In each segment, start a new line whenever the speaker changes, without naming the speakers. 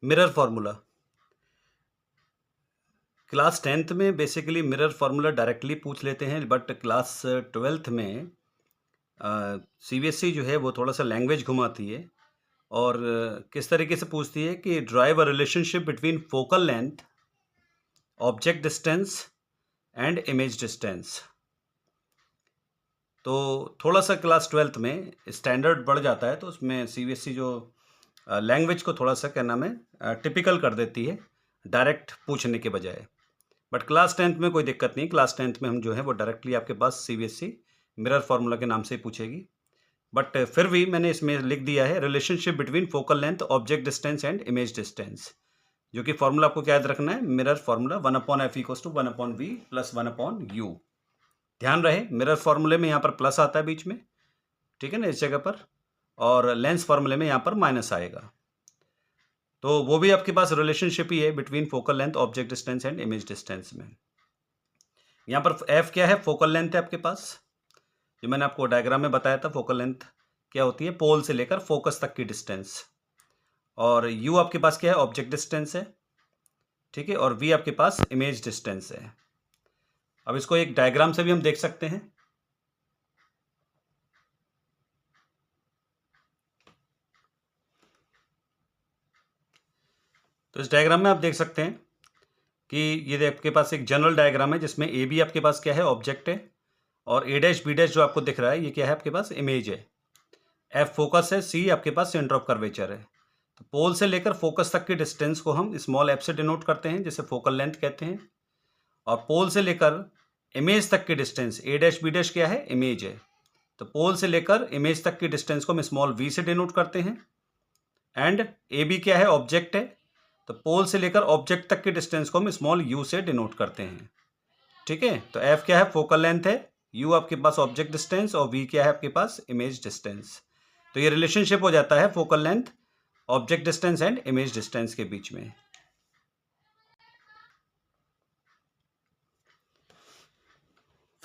Mirror formula. Class 10th में basically mirror formula directly पूछ लेते हैं, बट क्लास 12th में सीबीएसई जो है वो थोड़ा सा लैंग्वेज घुमाती है और किस तरीके से पूछती है कि drive a relationship between focal length, object distance and image distance. तो थोड़ा सा क्लास 12th में स्टैंडर्ड बढ़ जाता है, तो उसमें सीबीएसई जो लैंग्वेज को थोड़ा सा क्या नाम है टिपिकल कर देती है डायरेक्ट पूछने के बजाय। बट क्लास 10th में कोई दिक्कत नहीं, क्लास 10th में हम जो है वो डायरेक्टली आपके पास सीबीएसई मिरर फार्मूला के नाम से ही पूछेगी। बट फिर भी मैंने इसमें लिख दिया है relationship between focal length, object distance and image distance, जो कि फॉर्मूला आपको क्या याद रखना है, mirror formula 1/f = 1/v + 1/u। ध्यान रहे मिरर फार्मूले में यहाँ पर प्लस आता है बीच में, ठीक है ना, इस जगह पर, और लेंस फार्मूले में यहाँ पर माइनस आएगा। तो वो भी आपके पास रिलेशनशिप ही है between focal length, object distance and image distance में। यहाँ पर एफ क्या है, फोकल लेंथ है आपके पास, जो मैंने आपको डायग्राम में बताया था। फोकल लेंथ क्या होती है, पोल से लेकर फोकस तक की डिस्टेंस। और यू आपके पास क्या है, ऑब्जेक्ट डिस्टेंस है, ठीक है, और वी आपके पास इमेज डिस्टेंस है। अब इसको एक डायग्राम से भी हम देख सकते हैं। तो इस डायग्राम में आप देख सकते हैं कि ये आपके पास एक जनरल डायग्राम है जिसमें ए बी आपके पास क्या है, ऑब्जेक्ट है, और ए डैश बी डैश जो आपको दिख रहा है ये क्या है, आपके पास इमेज है। एफ फोकस है, सी आपके पास सेंटर ऑफ कर्वेचर है। तो पोल से लेकर फोकस तक की डिस्टेंस को हम स्मॉल एफ से डिनोट करते हैं, जिसे फोकल लेंथ कहते हैं। और पोल से लेकर इमेज तक की डिस्टेंस, ए डैश बी डैश क्या है, इमेज है। तो पोल से लेकर इमेज तक की डिस्टेंस को हम स्मॉल वी से डिनोट करते हैं। एंड ए बी क्या है, ऑब्जेक्ट है, तो पोल से लेकर ऑब्जेक्ट तक की डिस्टेंस को हम स्मॉल यू से डिनोट करते हैं, ठीक है। तो एफ क्या है, फोकल लेंथ है, यू आपके पास ऑब्जेक्ट डिस्टेंस, और वी क्या है आपके पास, इमेज डिस्टेंस। तो ये रिलेशनशिप हो जाता है focal length, object distance and image distance के बीच में।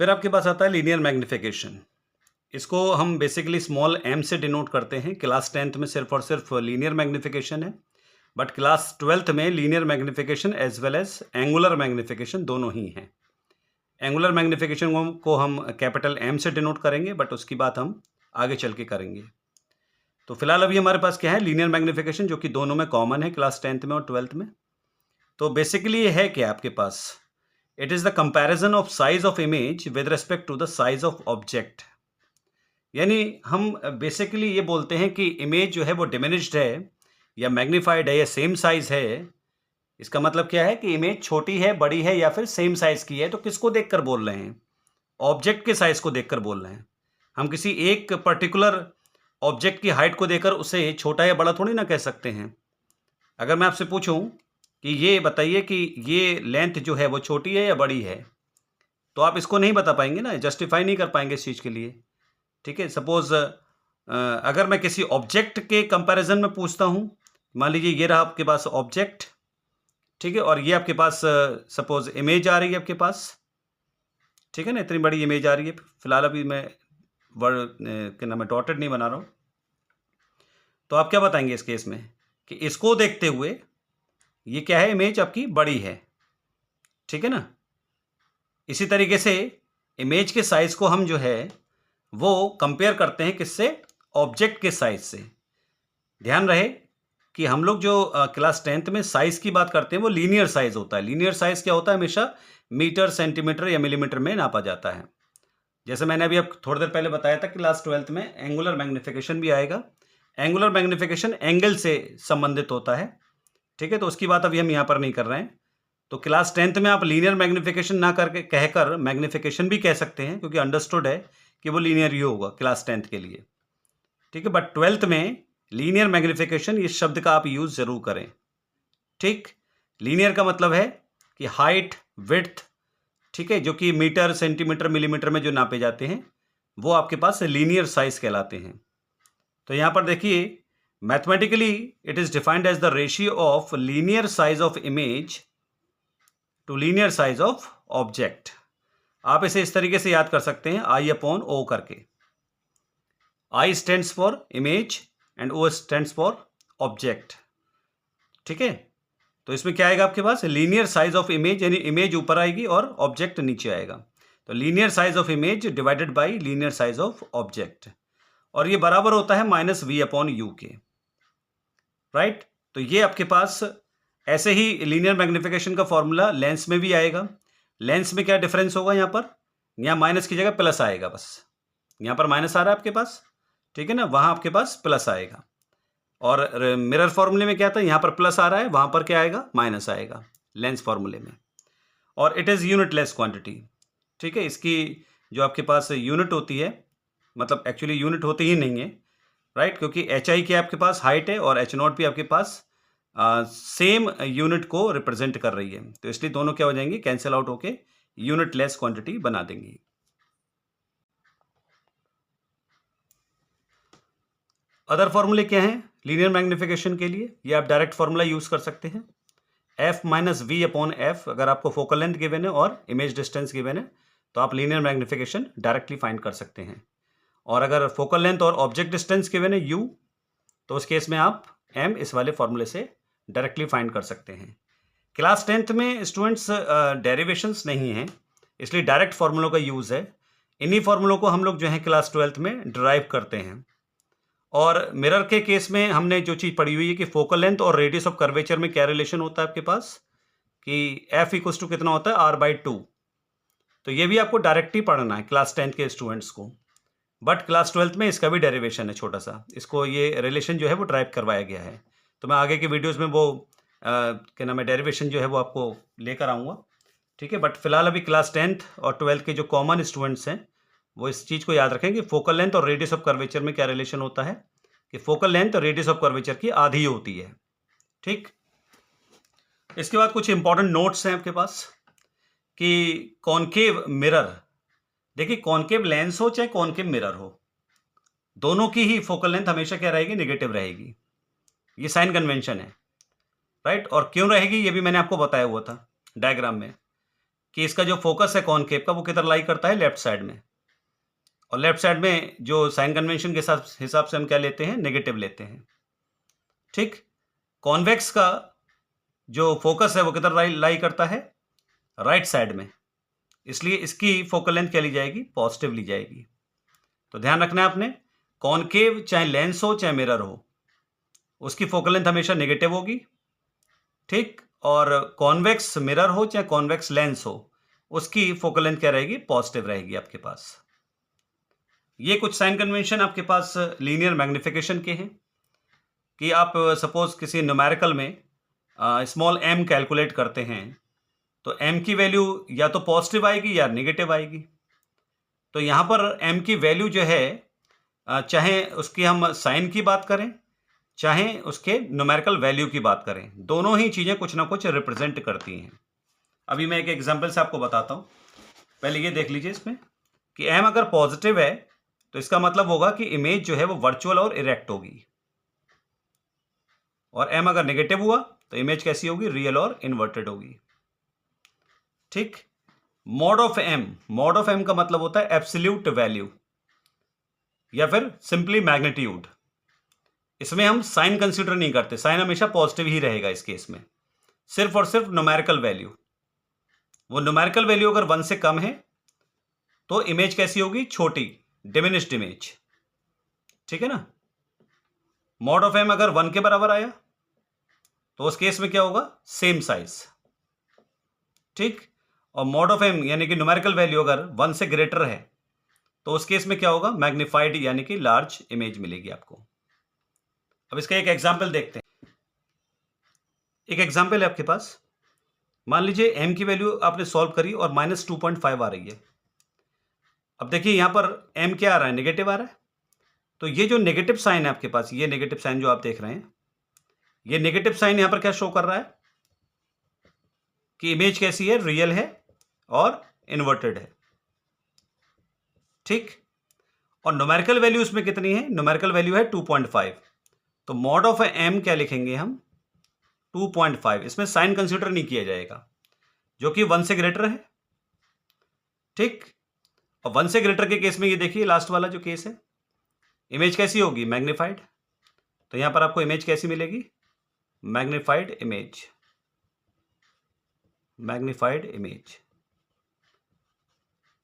फिर आपके पास आता है लीनियर मैग्निफिकेशन। इसको हम बेसिकली स्मॉल एम से डिनोट करते हैं। क्लास 10th में सिर्फ और सिर्फ लीनियर मैग्निफिकेशन है, बट क्लास 12th में linear magnification as well as angular magnification दोनों ही हैं। एंगुलर मैग्निफिकेशन को हम कैपिटल एम से डिनोट करेंगे, बट उसकी बात हम आगे चल के करेंगे। तो फिलहाल अभी हमारे पास क्या है, लीनियर मैग्निफिकेशन, जो कि दोनों में कॉमन है, क्लास 10th में और 12th में। तो बेसिकली ये है क्या आपके पास, it is the comparison of size of image with respect to the size of object. यानी हम बेसिकली ये बोलते हैं कि इमेज जो है वो डिमिनिश्ड है या मैग्नीफाइड है या सेम साइज है। इसका मतलब क्या है कि इमेज छोटी है, बड़ी है, या फिर सेम साइज की है। तो किसको देखकर बोल रहे हैं, ऑब्जेक्ट के साइज को देखकर बोल रहे हैं। हम किसी एक पर्टिकुलर ऑब्जेक्ट की हाइट को देखकर उसे छोटा या बड़ा थोड़ी ना कह सकते हैं। अगर मैं आपसे पूछूं कि ये बताइए कि ये लेंथ जो है वो छोटी है या बड़ी है, तो आप इसको नहीं बता पाएंगे ना, जस्टिफाई नहीं कर पाएंगे इस चीज़ के लिए, ठीक है। सपोज अगर मैं किसी ऑब्जेक्ट के कंपैरिजन में पूछता हूँ, मान लीजिए ये रहा आपके पास ऑब्जेक्ट, ठीक है, और ये आपके पास सपोज इमेज आ रही है आपके पास, ठीक है ना, इतनी बड़ी इमेज आ रही है। फिलहाल अभी मैं वर्ड क्या नाम है डॉटेड नहीं बना रहा हूँ। तो आप क्या बताएंगे इस केस में कि इसको देखते हुए ये क्या है, इमेज आपकी बड़ी है, ठीक है ना। इसी तरीके से इमेज के साइज को हम जो है वो कंपेयर करते हैं किससे, ऑब्जेक्ट के साइज से। ध्यान रहे कि हम लोग जो क्लास 10th में साइज की बात करते हैं वो लीनियर साइज होता है। लीनियर साइज क्या होता है, हमेशा मीटर, सेंटीमीटर या मिलीमीटर में नापा जाता है। जैसे मैंने अभी अब थोड़ी देर पहले बताया था, क्लास 12th में एंगुलर मैग्निफिकेशन भी आएगा। एंगुलर मैग्निफिकेशन एंगल से संबंधित होता है, ठीक है, तो उसकी बात अभी हम यहाँ पर नहीं कर रहे हैं। तो क्लास 10th में आप लीनियर मैग्निफिकेशन ना करके कहकर मैग्निफिकेशन भी कह सकते हैं, क्योंकि अंडरस्टूड है कि वो लीनियर ही होगा क्लास 10th के लिए, ठीक है। बट 12th में लीनियर मैग्निफिकेशन इस शब्द का आप यूज जरूर करें, ठीक। लीनियर का मतलब है कि हाइट, विड्थ, ठीक है, जो कि मीटर, सेंटीमीटर, मिलीमीटर में जो नापे जाते हैं वो आपके पास लीनियर साइज कहलाते हैं। तो यहां पर देखिए, mathematically it is defined as the ratio of linear size of image to linear size of object. आप इसे इस तरीके से याद कर सकते हैं, I/O करके। I stands for image and O stands for object. ठीक है। तो इसमें क्या आएगा आपके पास, लीनियर साइज ऑफ इमेज, यानी इमेज ऊपर आएगी और ऑब्जेक्ट नीचे आएगा। तो linear size of image divided by linear size of object, और ये बराबर होता है -v/u के, राइट। तो ये आपके पास ऐसे ही लीनियर मैग्निफिकेशन का फॉर्मूला लेंस में भी आएगा। लेंस में क्या डिफरेंस होगा, यहाँ पर, यहाँ माइनस की जगह प्लस आएगा, बस यहाँ पर माइनस आ रहा है आपके पास, ठीक है ना, वहाँ आपके पास प्लस आएगा। और मिरर फॉर्मूले में क्या था, यहाँ पर प्लस आ रहा है, वहाँ पर क्या आएगा, माइनस आएगा लेंस फॉर्मूले में। और इट इज़ यूनिटलेस क्वांटिटी, ठीक है। इसकी जो आपके पास यूनिट होती है, मतलब एक्चुअली यूनिट होती ही नहीं है, राइट, क्योंकि एच आई की आपके पास हाइट है और एच नॉट भी आपके पास सेम यूनिट को रिप्रेजेंट कर रही है, तो इसलिए दोनों क्या हो जाएंगी, कैंसिल आउट होके यूनिटलेस क्वांटिटी बना देंगी। अदर फॉर्मूले क्या हैं लीनियर मैग्निफिकेशन के लिए, ये आप डायरेक्ट फॉर्मूला यूज कर सकते हैं, f-v/f। अगर आपको फोकल लेंथ गिवन है और इमेज डिस्टेंस गिवन है तो आप लीनियर मैग्निफिकेशन डायरेक्टली फाइंड कर सकते हैं। और अगर फोकल लेंथ और ऑब्जेक्ट डिस्टेंस गिवन है u, तो उस केस में आप m इस वाले फॉर्मूले से डायरेक्टली फाइंड कर सकते हैं। क्लास 10th में स्टूडेंट्स डेरिवेशंस नहीं हैं, इसलिए डायरेक्ट फॉर्मूलों का यूज़ है। इन्हीं फॉर्मूलों को हम लोग जो है क्लास 12th में डिराइव करते हैं। और मिरर के केस में हमने जो चीज़ पढ़ी हुई है कि फोकल लेंथ और रेडियस ऑफ कर्वेचर में क्या रिलेशन होता है आपके पास, कि f इक्वल्स टू कितना होता है, r/2। तो ये भी आपको डायरेक्ट ही पढ़ना है क्लास 10th के स्टूडेंट्स को, बट क्लास 12th में इसका भी डेरिवेशन है छोटा सा, इसको ये रिलेशन जो है वो ड्राइव करवाया गया है। तो मैं आगे के वीडियोज़ में वो क्या नाम है, डेरिवेशन जो है वो आपको लेकर आऊँगा, ठीक है। बट फिलहाल अभी क्लास 10th और 12th के जो कॉमन स्टूडेंट्स हैं वो इस चीज़ को याद रखें कि फोकल लेंथ और रेडियस ऑफ कर्वेचर में क्या रिलेशन होता है, कि फोकल लेंथ और रेडियस ऑफ कर्वेचर की आधी होती है, ठीक। इसके बाद कुछ इंपॉर्टेंट नोट्स हैं आपके पास कि कॉनकेव मिरर, देखिए कॉनकेव लेंस हो चाहे कॉनकेव मिरर हो, दोनों की ही फोकल लेंथ हमेशा क्या रहेगी, नेगेटिव रहेगी। ये साइन कन्वेंशन है, राइट। और क्यों रहेगी ये भी मैंने आपको बताया हुआ था डायग्राम में, कि इसका जो फोकस है कॉनकेव का वो किधर लाई करता है, लेफ्ट साइड में, और लेफ्ट साइड में जो साइन कन्वेंशन के हिसाब से हम क्या लेते हैं, नेगेटिव लेते हैं, ठीक। कॉन्वेक्स का जो फोकस है वो किधर लाई करता है, राइट साइड में, इसलिए इसकी फोकल लेंथ क्या ली जाएगी, पॉजिटिव ली जाएगी। तो ध्यान रखना है आपने, कॉनकेव चाहे लेंस हो चाहे मिरर हो, उसकी फोकल लेंथ हमेशा नेगेटिव होगी, ठीक। और कॉन्वेक्स मिरर हो चाहे कॉन्वेक्स लेंस हो, उसकी फोकल लेंथ क्या रहेगी, पॉजिटिव रहेगी आपके पास। ये कुछ साइन कन्वेंशन आपके पास लीनियर मैग्निफिकेशन के हैं, कि आप सपोज किसी न्यूमेरिकल में स्मॉल m कैलकुलेट करते हैं, तो m की वैल्यू या तो पॉजिटिव आएगी या नेगेटिव आएगी। तो यहाँ पर m की वैल्यू जो है, चाहे उसकी हम साइन की बात करें चाहे उसके न्यूमेरिकल वैल्यू की बात करें, दोनों ही चीज़ें कुछ ना कुछ रिप्रेजेंट करती हैं। अभी मैं एक एग्जांपल से आपको बताता हूँ। पहले ये देख लीजिए इसमें कि m अगर पॉजिटिव है तो इसका मतलब होगा कि इमेज जो है वो वर्चुअल और इरेक्ट होगी, और m अगर नेगेटिव हुआ तो इमेज कैसी होगी, रियल और इन्वर्टेड होगी, ठीक। मॉड ऑफ m का मतलब होता है एब्सोल्यूट वैल्यू या फिर सिंपली मैग्नीट्यूड। इसमें हम साइन कंसीडर नहीं करते, साइन हमेशा पॉजिटिव ही रहेगा इस केस में, सिर्फ और सिर्फ न्यूमेरिकल वैल्यू। वो न्यूमेरिकल वैल्यू अगर 1 से कम है तो इमेज कैसी होगी, छोटी, डिमिनिश्ड इमेज, ठीक है ना। मॉड ऑफ m अगर 1 के बराबर आया तो उस केस में क्या होगा, सेम साइज, ठीक। और मॉड ऑफ m यानी कि न्यूमेरिकल वैल्यू अगर 1 से ग्रेटर है तो उस केस में क्या होगा, मैग्नीफाइड यानी कि लार्ज इमेज मिलेगी आपको। अब इसका एक एग्जाम्पल देखते हैं। एक एग्जाम्पल है आपके पास, मान लीजिए m की वैल्यू आपने सॉल्व करी और -2.5 आ रही है। अब देखिए यहां पर m क्या आ रहा है, नेगेटिव आ रहा है। तो ये जो नेगेटिव साइन है आपके पास, ये नेगेटिव साइन जो आप देख रहे हैं, ये नेगेटिव साइन यहां पर क्या शो कर रहा है कि इमेज कैसी है, रियल है और इन्वर्टेड है, ठीक। और न्यूमेरिकल वैल्यू इसमें कितनी है, न्यूमेरिकल वैल्यू है 2.5। तो मॉड ऑफ m क्या लिखेंगे हम, 2.5। इसमें साइन कंसीडर नहीं किया जाएगा, जो कि 1 से ग्रेटर है, ठीक। और 1 से ग्रेटर के केस में ये देखिए लास्ट वाला जो केस है, इमेज कैसी होगी, मैग्नीफाइड। तो यहां पर आपको इमेज कैसी मिलेगी, मैग्नीफाइड इमेज।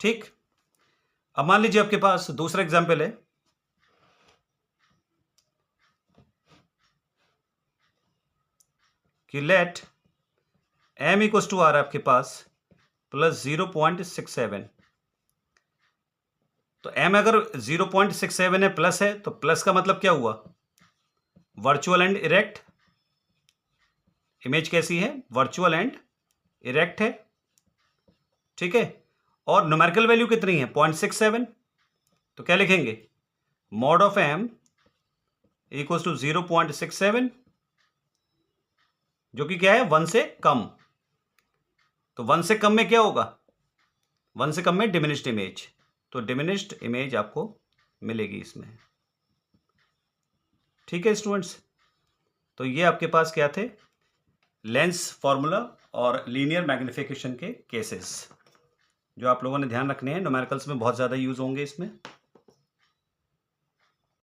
ठीक। अब मान लीजिए आपके पास दूसरा एग्जाम्पल है कि लेट m इक्वल्स टू आ रहा है आपके पास प्लस 0.67। तो m अगर 0.67 है, प्लस है, तो प्लस का मतलब क्या हुआ? Virtual and erect. इमेज कैसी है? वर्चुअल एंड इरेक्ट है। ठीक है। और न्यूमेरिकल वैल्यू कितनी है? 0.67। तो क्या लिखेंगे? Mod of m equals to 0.67, जो कि क्या है? 1 से कम। तो 1 से कम में क्या होगा? 1 से कम में डिमिनिश्ड इमेज। तो डिमिनिश्ड इमेज आपको मिलेगी इसमें। ठीक है स्टूडेंट्स, तो ये आपके पास क्या थे? लेंस फॉर्मूला और लीनियर मैग्निफिकेशन के केसेस, जो आप लोगों ने ध्यान रखने हैं। न्यूमेरिकल्स में बहुत ज़्यादा यूज होंगे इसमें।